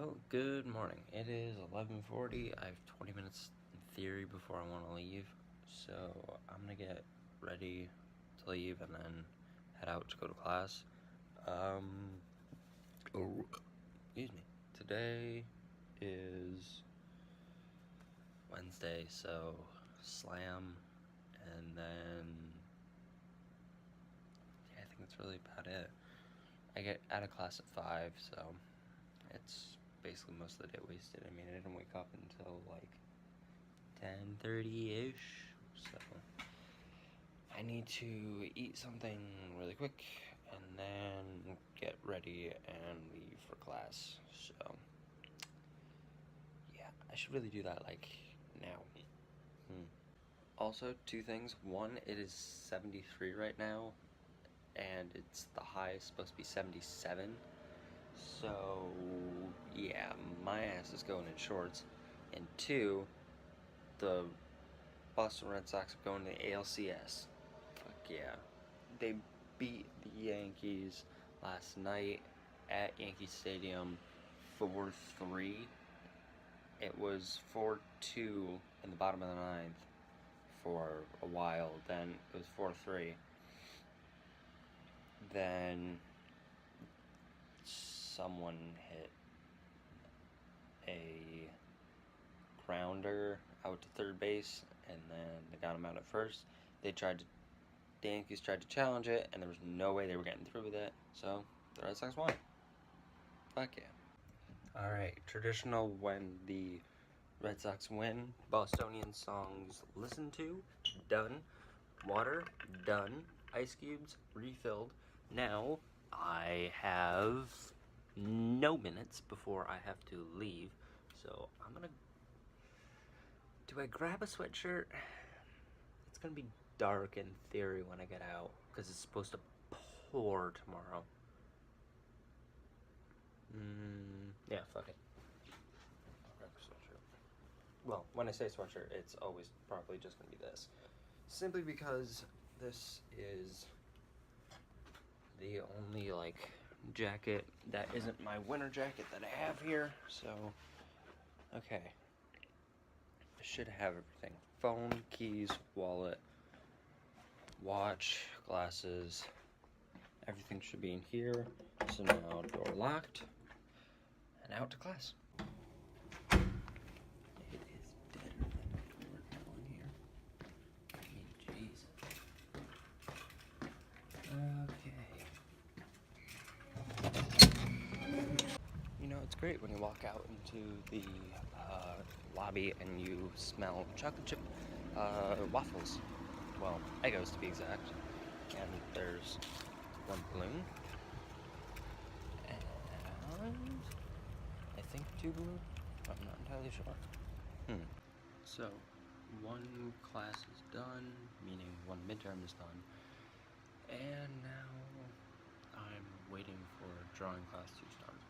Well, good morning. It is 11:40. I have 20 minutes in theory before I want to leave, so I'm gonna get ready to leave and then head out to go to class. Excuse me. Today is Wednesday, so slam, and then I think that's really about it. I get out of class at 5, so it's basically most of the day wasted. I mean, I didn't wake up until like 10:30-ish, so I need to eat something really quick and then get ready and leave for class. So yeah, I should really do that like now. Also, two things. One, it is 73 right now, and it's the high is supposed to be 77. So yeah, my ass is going in shorts. And two, the Boston Red Sox are going to the ALCS. Fuck yeah. They beat the Yankees last night at Yankee Stadium 4-3. It was 4-2 in the bottom of the ninth for a while. Then it was 4-3. Then someone hit a grounder out to third base, and then they got him out at first. The Yankees tried to challenge it, and there was no way they were getting through with it, so the Red Sox won. Fuck yeah. Alright, traditional when the Red Sox win, Bostonian songs listened to, done. Water, done. Ice cubes, refilled. Now, I have no minutes before I have to leave, so I'm gonna... Do I grab a sweatshirt? It's gonna be dark in theory when I get out, because it's supposed to pour tomorrow. Yeah, fuck it. I'll grab a sweatshirt. Well, when I say sweatshirt, it's always probably just gonna be this. Simply because this is the only, like, jacket that isn't my winter jacket that I have here, so... Okay. I should have everything. Phone, keys, wallet, watch, glasses. Everything should be in here. So now door locked. And out to class. It is deader than before now in here. I mean, jeez. Okay. You know, it's great when you walk out into the lobby and you smell chocolate chip waffles. Well, Eggos to be exact. And there's one balloon. And I think 2 balloons. I'm not entirely sure. So, one class is done, meaning one midterm is done. And now I'm waiting for drawing class to start.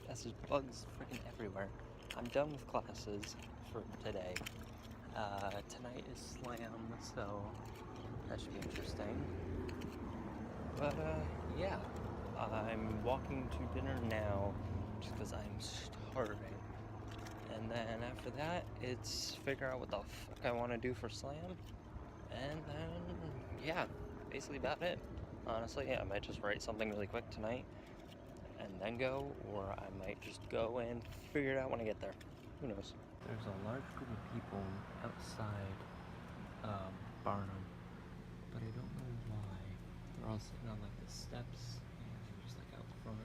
That's just bugs freaking everywhere. I'm done with classes for today. Tonight is slam, so that should be interesting. But yeah, I'm walking to dinner now just because I'm starving. And then after that, it's figure out what the fuck I want to do for slam. And then, yeah, basically about it. Honestly, yeah, I might just write something really quick tonight and then go, or I might just go and figure it out when I get there. Who knows? There's a large group of people outside Barnum, but I don't know why. They're all sitting on like the steps and just like out front.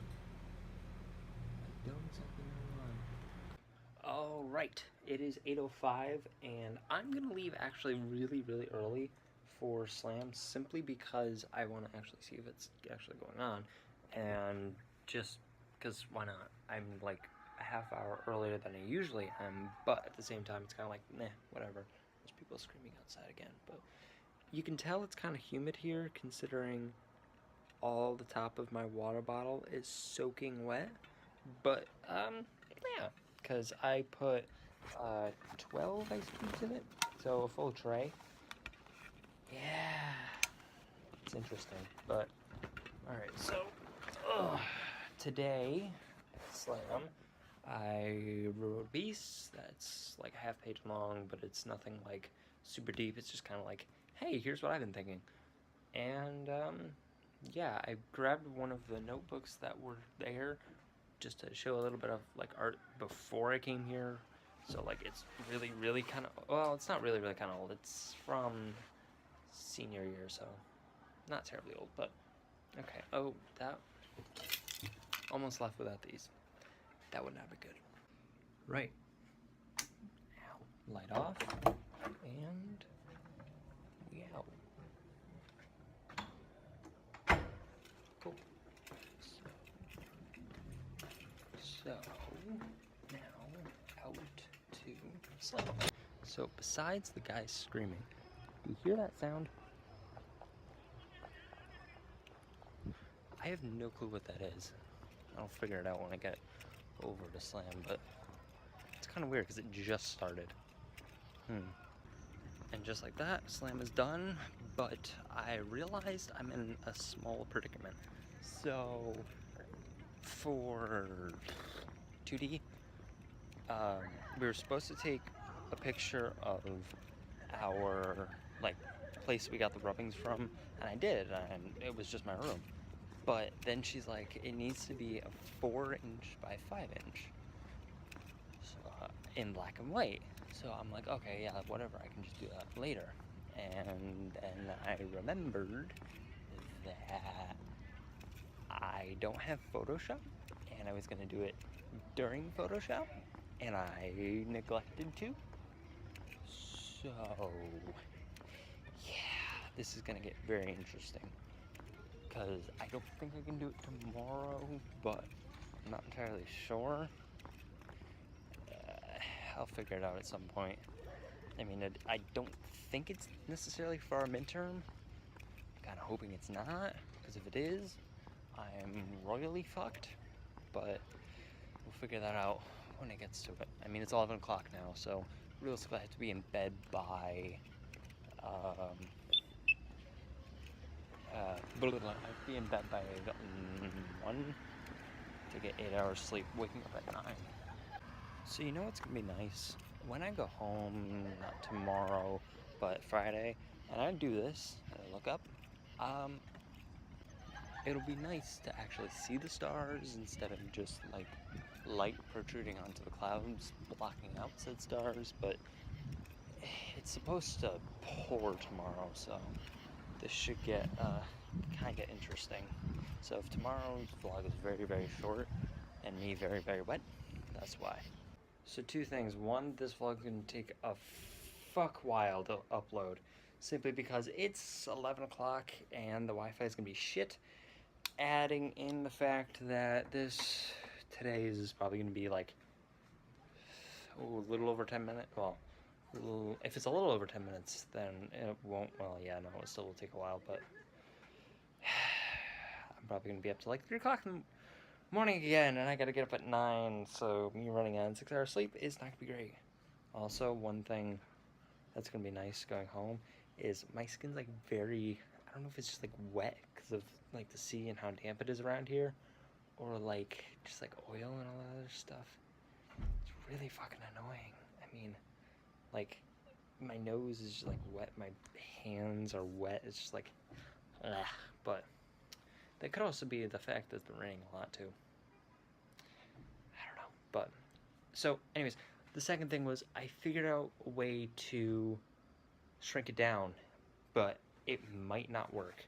I don't exactly know why. Alright, it is 8:05 and I'm gonna leave actually really early for slam simply because I want to actually see if it's actually going on, and just because why not? I'm like a half hour earlier than I usually am, but at the same time it's kind of like, nah, whatever. There's people screaming outside again, but you can tell it's kind of humid here considering all the top of my water bottle is soaking wet, but yeah, because I put 12 ice cubes in it, so a full tray. Yeah, it's interesting, but alright, so today slam, I wrote a piece that's like a half page long, but it's nothing like super deep. It's just kind of like, hey, here's what I've been thinking. And yeah, I grabbed one of the notebooks that were there just to show a little bit of like art before I came here. So like it's really, really kind of, well, it's not really, really kind of old. It's from senior year, so not terribly old, but okay. Oh, that almost left without these. That would not be good. Right. Now, light off, and we out. Cool. So now out to slam. So besides the guy screaming, you hear that sound? I have no clue what that is. I'll figure it out when I get over to slam, but it's kind of weird because it just started. And just like that, slam is done, but I realized I'm in a small predicament. So for 2D, we were supposed to take a picture of our like place we got the rubbings from, and I did, and it was just my room. But then she's like, it needs to be a 4" by 5" so, in black and white. So I'm like, okay, yeah, whatever, I can just do that later. And then I remembered that I don't have Photoshop, and I was gonna do it during Photoshop, and I neglected to. So, yeah, this is gonna get very interesting. Because I don't think I can do it tomorrow, but I'm not entirely sure. I'll figure it out at some point. I mean, I don't think it's necessarily for our midterm. I'm kind of hoping it's not, because if it is, I'm royally fucked. But we'll figure that out when it gets to it. I mean, it's 11 o'clock now, so realistically I have to be in bed by I have to be in bed by 1 to get 8 hours sleep, waking up at 9. So you know what's gonna be nice? When I go home, not tomorrow, but Friday, and I do this, and I look up, it'll be nice to actually see the stars instead of just like light protruding onto the clouds, blocking out said stars, but it's supposed to pour tomorrow, so this should get kind of interesting. So if tomorrow's vlog is very, very short and me very, very wet, that's why. So 2 things. One, this vlog is going to take a fuck while to upload, simply because it's 11 o'clock and the Wi-Fi is going to be shit. Adding in the fact that today's is probably going to be like, a little over 10 minutes. Well, if it's a little over 10 minutes, then it won't, well, yeah, no, it still will take a while, but I'm probably going to be up to like 3 o'clock in the morning again, and I got to get up at 9, so me running on 6 hours sleep is not going to be great. Also, one thing that's going to be nice going home is my skin's like very, I don't know if it's just like wet because of like the sea and how damp it is around here, or like just like oil and all that other stuff. It's really fucking annoying. I mean, like, my nose is just like wet, my hands are wet, it's just like, ugh. But that could also be the fact that it's been raining a lot too. I don't know, but, so anyways, the second thing was I figured out a way to shrink it down, but it might not work.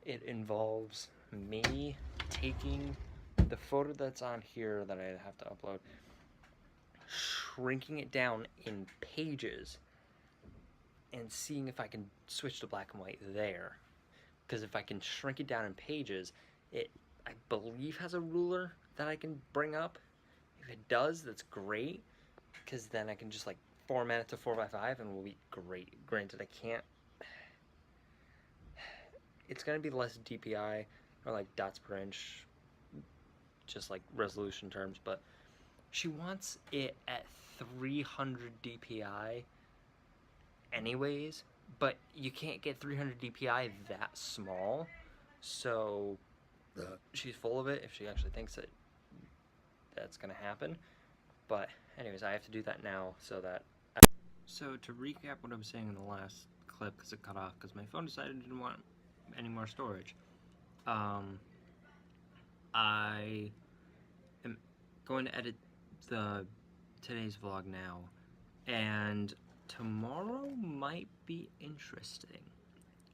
It involves me taking the photo that's on here that I have to upload, shrinking it down in pages, and seeing if I can switch to black and white there. Because if I can shrink it down in pages, it, I believe, has a ruler that I can bring up. If it does, that's great, because then I can just like format it to 4x5 and we'll be great. Granted, I can't, it's going to be less DPI, or like dots per inch, just like resolution terms, but she wants it at 300 DPI anyways, but you can't get 300 DPI that small, so she's full of it if she actually thinks that that's gonna happen. But anyways, I have to do that now so that. So to recap what I was saying in the last clip, because it cut off because my phone decided it didn't want any more storage. I am going to edit today's vlog now, and tomorrow might be interesting.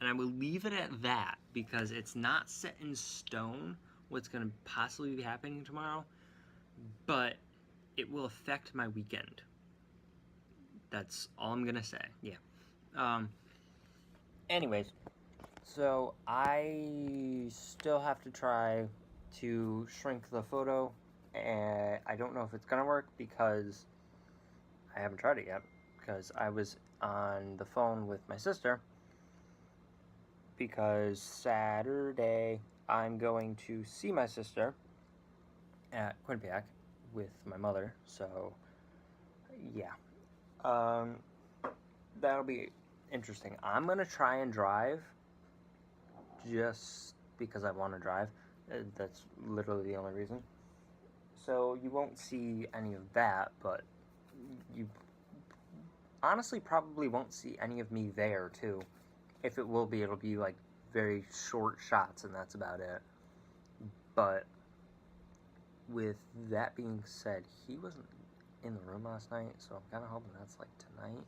And I will leave it at that because it's not set in stone what's going to possibly be happening tomorrow, but it will affect my weekend. That's all I'm going to say. Yeah. Anyways, so I still have to try to shrink the photo, and I don't know if it's going to work because I haven't tried it yet, because I was on the phone with my sister, because Saturday I'm going to see my sister at Quinnipiac with my mother, so yeah. That'll be interesting. I'm gonna try and drive just because I want to drive. That's literally the only reason. So you won't see any of that, but you honestly probably won't see any of me there too. If it will be, it'll be like very short shots, and that's about it. But with that being said, he wasn't in the room last night, so I'm kind of hoping that's like tonight.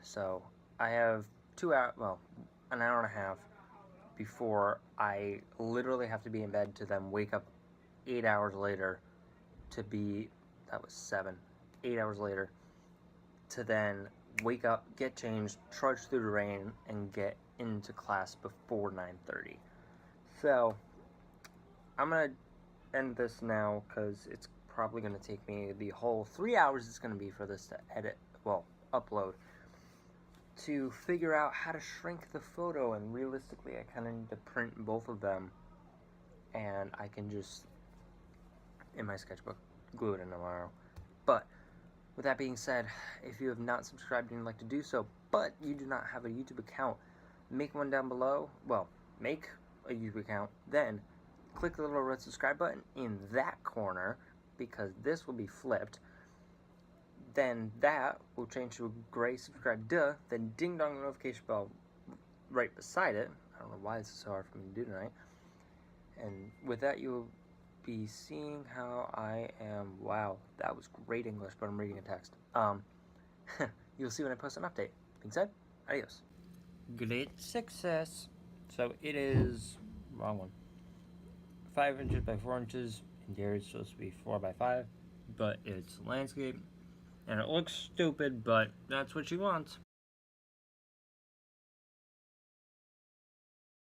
So I have 2 hours, well, an hour and a half before I literally have to be in bed to then wake up 8 hours later to be, that was 8 hours later, to then wake up, get changed, trudge through the rain, and get into class before 9:30. So I'm gonna end this now because it's probably gonna take me the whole 3 hours it's gonna be for this to edit, well, upload, to figure out how to shrink the photo. And realistically, I kind of need to print both of them, and I can just, in my sketchbook, glue it in tomorrow. But with that being said, if you have not subscribed and you'd like to do so, but you do not have a YouTube account, make one down below. Well, make a YouTube account, then click the little red subscribe button in that corner, because this will be flipped. Then that will change to a gray subscribe, then ding dong notification bell right beside it. I don't know why this is so hard for me to do tonight. And with that, you'll be seeing how I am. Wow, that was great English, but I'm reading a text. You'll see when I post an update. Being said, adios. Great success. So it is, wrong one, 5 inches by 4 inches, and here it's supposed to be 4 by 5, but it's landscape, and it looks stupid, but that's what she wants.